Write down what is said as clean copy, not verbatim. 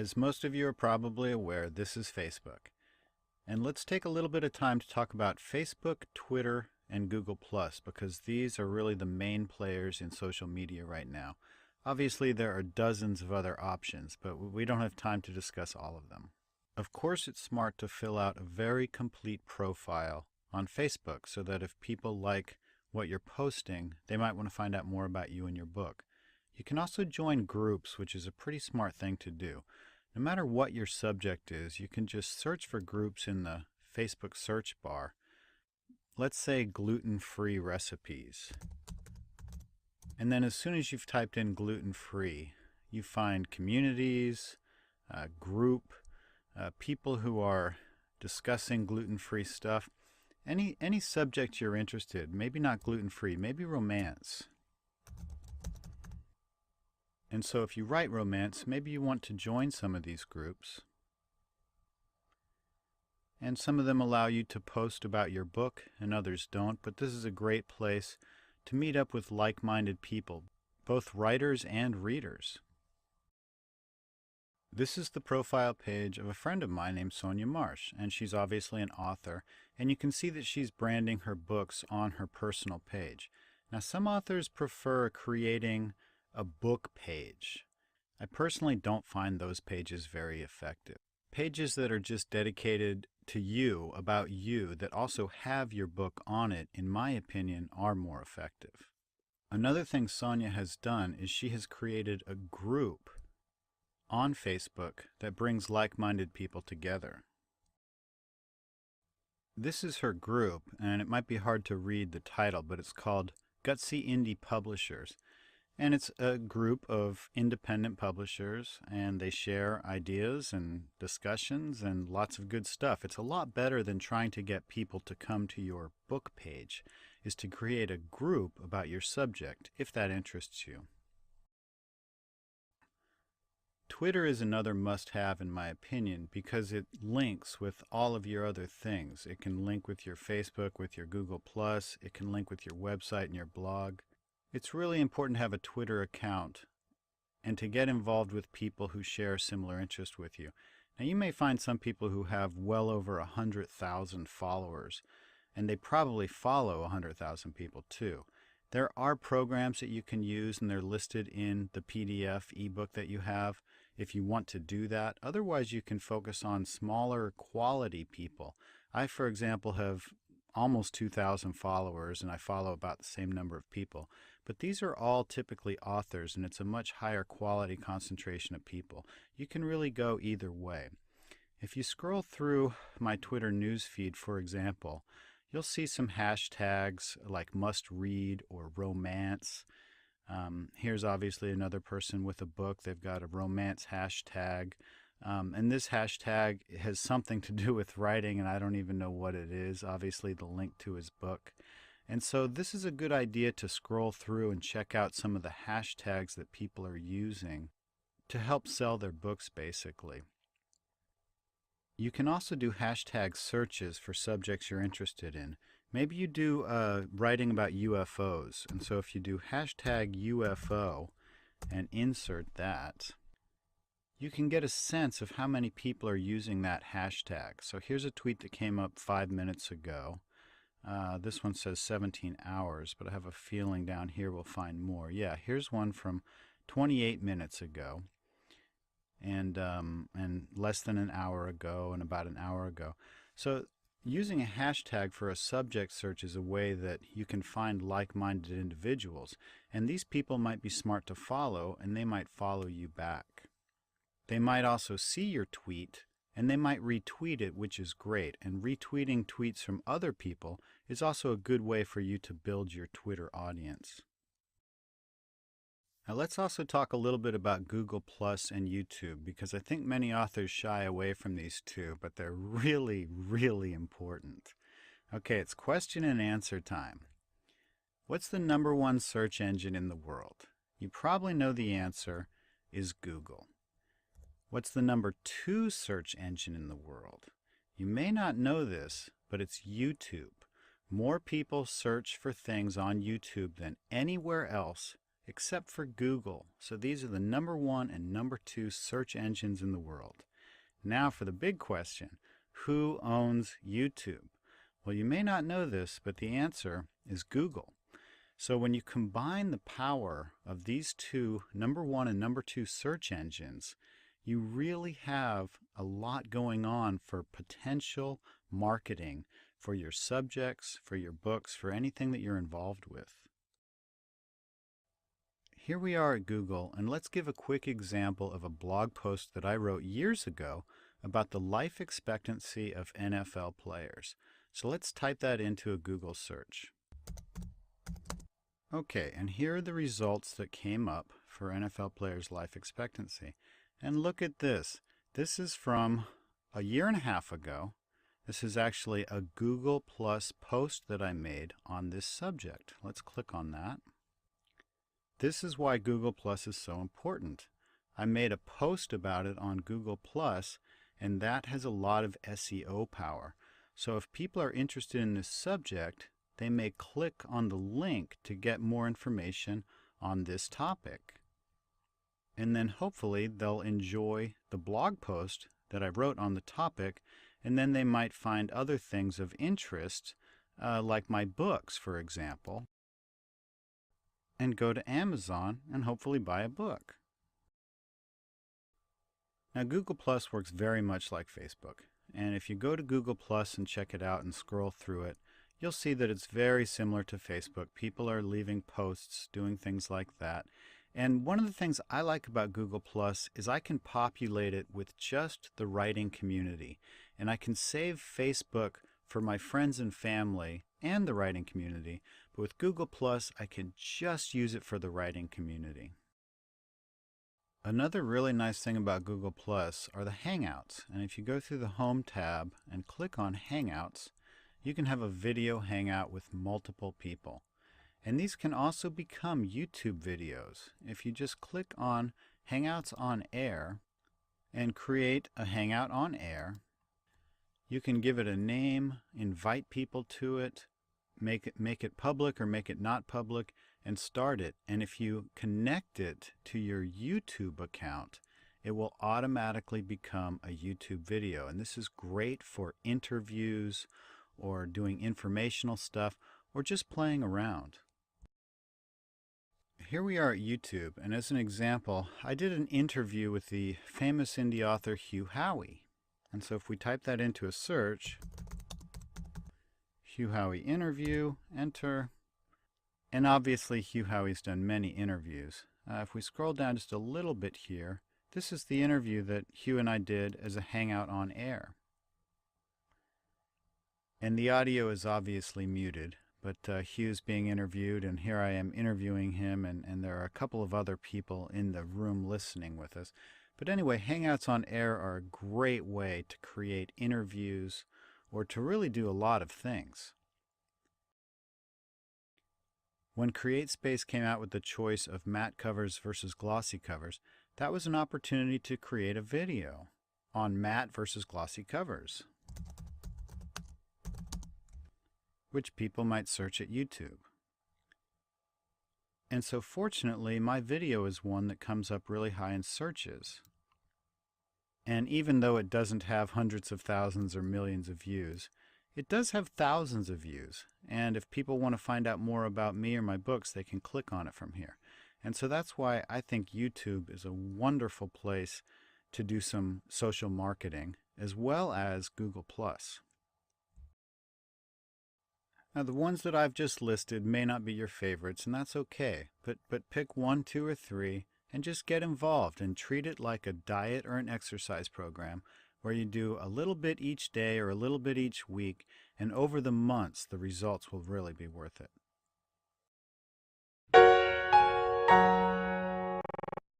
As most of you are probably aware, this is Facebook. And let's take a little bit of time to talk about Facebook, Twitter, and Google+, because these are really the main players in social media right now. Obviously, there are dozens of other options, but we don't have time to discuss all of them. Of course, it's smart to fill out a very complete profile on Facebook so that if people like what you're posting, they might want to find out more about you and your book. You can also join groups, which is a pretty smart thing to do. No matter what your subject is, you can just search for groups in the Facebook search bar. Let's say gluten-free recipes. And then as soon as you've typed in gluten-free, you find communities, group, people who are discussing gluten-free stuff. Any subject you're interested, maybe not gluten-free, maybe romance. And so if you write romance, maybe you want to join some of these groups. And some of them allow you to post about your book and others don't, but this is a great place to meet up with like-minded people, both writers and readers. This is the profile page of a friend of mine named Sonia Marsh, and she's obviously an author, and you can see that she's branding her books on her personal page. Now, some authors prefer creating a book page. I personally don't find those pages very effective. Pages that are just dedicated to you, about you, that also have your book on it, in my opinion, are more effective. Another thing Sonia has done is she has created a group on Facebook that brings like-minded people together. This is her group, and it might be hard to read the title, but it's called Gutsy Indie Publishers. And it's a group of independent publishers, and they share ideas and discussions and lots of good stuff. It's a lot better than trying to get people to come to your book page, is to create a group about your subject, if that interests you. Twitter is another must-have in my opinion because it links with all of your other things. It can link with your Facebook, with your Google+, it can link with your website and your blog. It's really important to have a Twitter account and to get involved with people who share similar interests with you. Now, you may find some people who have well over 100,000 followers, and they probably follow 100,000 people too. There are programs that you can use, and they're listed in the PDF ebook that you have if you want to do that. Otherwise, you can focus on smaller quality people. I, for example, have almost 2,000 followers, and I follow about the same number of people. But these are all typically authors, and it's a much higher quality concentration of people. You can really go either way. If you scroll through my Twitter newsfeed, for example, you'll see some hashtags like must read or romance. Here's obviously another person with a book. They've got a romance hashtag. And this hashtag has something to do with writing, and I don't even know what it is. Obviously, the link to his book. And so this is a good idea to scroll through and check out some of the hashtags that people are using to help sell their books, basically. You can also do hashtag searches for subjects you're interested in. Maybe you do writing about UFOs, and so if you do hashtag UFO and insert that, you can get a sense of how many people are using that hashtag. So here's a tweet that came up 5 minutes ago. This one says 17 hours, but I have a feeling down here we'll find more. Yeah, here's one from 28 minutes ago, and less than an hour ago, and about an hour ago. So using a hashtag for a subject search is a way that you can find like-minded individuals, and these people might be smart to follow, and they might follow you back. They might also see your tweet, and they might retweet it, which is great. And retweeting tweets from other people is also a good way for you to build your Twitter audience. Now let's also talk a little bit about Google Plus and YouTube, because I think many authors shy away from these two, but they're really, really important. Okay, it's question and answer time. What's the #1 search engine in the world? You probably know the answer is Google. What's the #2 search engine in the world? You may not know this, but it's YouTube. More people search for things on YouTube than anywhere else except for Google. So these are the #1 and #2 search engines in the world. Now for the big question, who owns YouTube? Well, you may not know this, but the answer is Google. So when you combine the power of these two #1 and #2 search engines, you really have a lot going on for potential marketing for your subjects, for your books, for anything that you're involved with. Here we are at Google, and let's give a quick example of a blog post that I wrote years ago about the life expectancy of NFL players. So let's type that into a Google search. Okay, and here are the results that came up for NFL players' life expectancy. And look at this. This is from a year and a half ago. This is actually a Google Plus post that I made on this subject. Let's click on that. This is why Google Plus is so important. I made a post about it on Google Plus, and that has a lot of SEO power. So if people are interested in this subject, they may click on the link to get more information on this topic. And then hopefully they'll enjoy the blog post that I wrote on the topic, and then they might find other things of interest, like my books, for example, and go to Amazon and hopefully buy a book. Now Google Plus works very much like Facebook, and if you go to Google Plus and check it out and scroll through it, you'll see that it's very similar to Facebook. People are leaving posts, doing things like that. And one of the things I like about Google Plus is I can populate it with just the writing community. And I can save Facebook for my friends and family and the writing community. But with Google Plus, I can just use it for the writing community. Another really nice thing about Google Plus are the Hangouts. And if you go through the Home tab and click on Hangouts, you can have a video hangout with multiple people. And these can also become YouTube videos. If you just click on Hangouts on Air and create a Hangout on Air, you can give it a name, invite people to it, make it public or make it not public, and start it. And if you connect it to your YouTube account, it will automatically become a YouTube video. And this is great for interviews or doing informational stuff, or just playing around. Here we are at YouTube, and as an example, I did an interview with the famous indie author Hugh Howey. And so if we type that into a search, Hugh Howey interview, enter, and obviously Hugh Howey's done many interviews. If we scroll down just a little bit here, this is the interview that Hugh and I did as a Hangout on Air. And the audio is obviously muted, but Hugh's being interviewed, and here I am interviewing him, and there are a couple of other people in the room listening with us. But anyway, Hangouts on Air are a great way to create interviews or to really do a lot of things. When CreateSpace came out with the choice of matte covers versus glossy covers, that was an opportunity to create a video on matte versus glossy covers, which people might search at YouTube. And so fortunately, my video is one that comes up really high in searches. And even though it doesn't have hundreds of thousands or millions of views, it does have thousands of views. And if people want to find out more about me or my books, they can click on it from here. And so that's why I think YouTube is a wonderful place to do some social marketing, as well as Google+. Now the ones that I've just listed may not be your favorites, and that's okay, but pick 1, 2, or 3 and just get involved and treat it like a diet or an exercise program where you do a little bit each day or a little bit each week, and over the months the results will really be worth it.